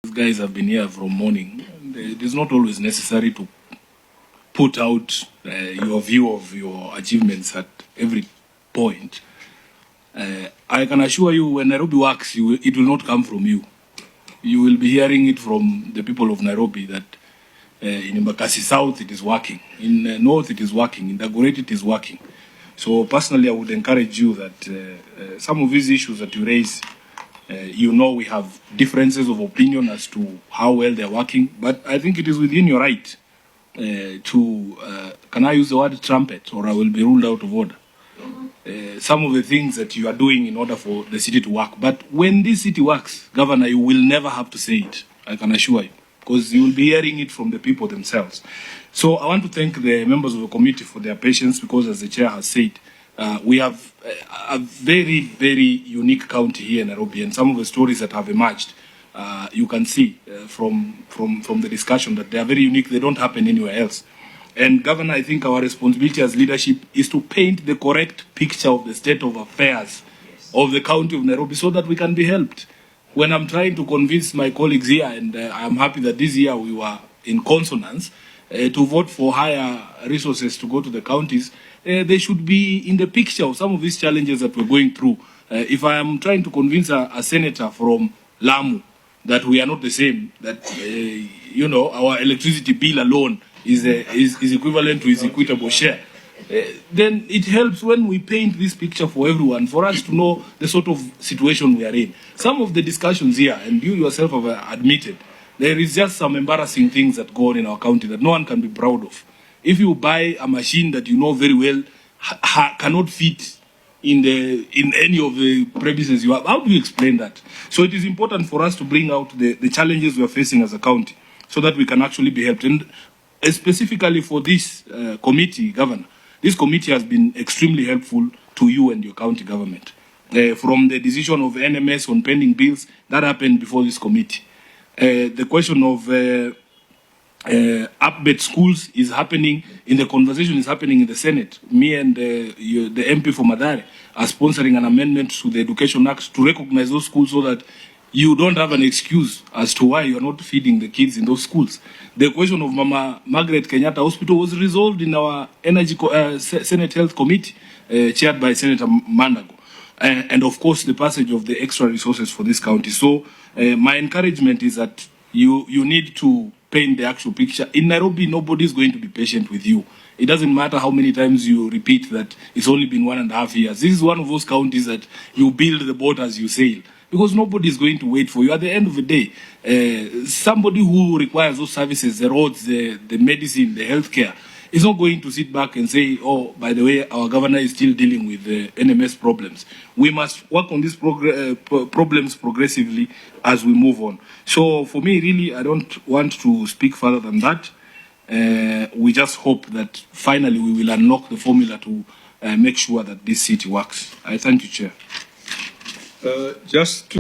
These guys have been here from morning. And it is not always necessary to put out your view of your achievements at every point. I can assure you, when Nairobi works, it will not come from you. You will be hearing it from the people of Nairobi that in Mbakasi South it is working, in North it is working, in Dagoretti it is working. So personally, I would encourage you that some of these issues that you raise, you know, we have differences of opinion as to how well they're working, but I think it is within your right to, can I use the word trumpet, or I will be ruled out of order? Some of the things that you are doing in order for the city to work. But when this city works, Governor, you will never have to say it, I can assure you, because you will be hearing it from the people themselves. So I want to thank the members of the committee for their patience, because as the chair has said, we have a very, very unique county here in Nairobi, and some of the stories that have emerged, you can see from the discussion that they are very unique. They don't happen anywhere else. And Governor, I think our responsibility as leadership is to paint the correct picture of the state of affairs of the county of Nairobi so that we can be helped. When I'm trying to convince my colleagues here, and I'm happy that this year we were in consonance, to vote for higher resources to go to the counties, they should be in the picture of some of these challenges that we're going through. If I am trying to convince a senator from Lamu that we are not the same, that, you know, our electricity bill alone is equivalent to his equitable share, then it helps when we paint this picture for everyone, for us to know the sort of situation we are in. Some of the discussions here, and you yourself have admitted, there is just some embarrassing things that go on in our county that no one can be proud of. If you buy a machine that you know very well cannot fit in any of the premises you have, how do you explain that? So it is important for us to bring out the challenges we are facing as a county so that we can actually be helped. And specifically for this committee, Governor, this committee has been extremely helpful to you and your county government. From the decision of NMS on pending bills, that happened before this committee. The question of upbed schools is happening, in the conversation is happening in the Senate. Me and the MP for Madare are sponsoring an amendment to the Education Act to recognize those schools so that you don't have an excuse as to why you're not feeding the kids in those schools. The question of Mama Margaret Kenyatta Hospital was resolved in our Senate Health Committee, chaired by Senator Mandago. And of course, the passage of the extra resources for this county. So my encouragement is that you need to paint the actual picture. In Nairobi, nobody is going to be patient with you. It doesn't matter how many times you repeat that it's only been 1.5 years. This is one of those counties that you build the boat as you sail, because nobody is going to wait for you. At the end of the day, somebody who requires those services, the roads, the medicine, the healthcare, is not going to sit back and say, oh, by the way, our governor is still dealing with the NMS problems. We must work on these problems progressively as we move on. So for me, really, I don't want to speak further than that. We just hope that finally we will unlock the formula to make sure that this city works. I thank you, Chair. Just to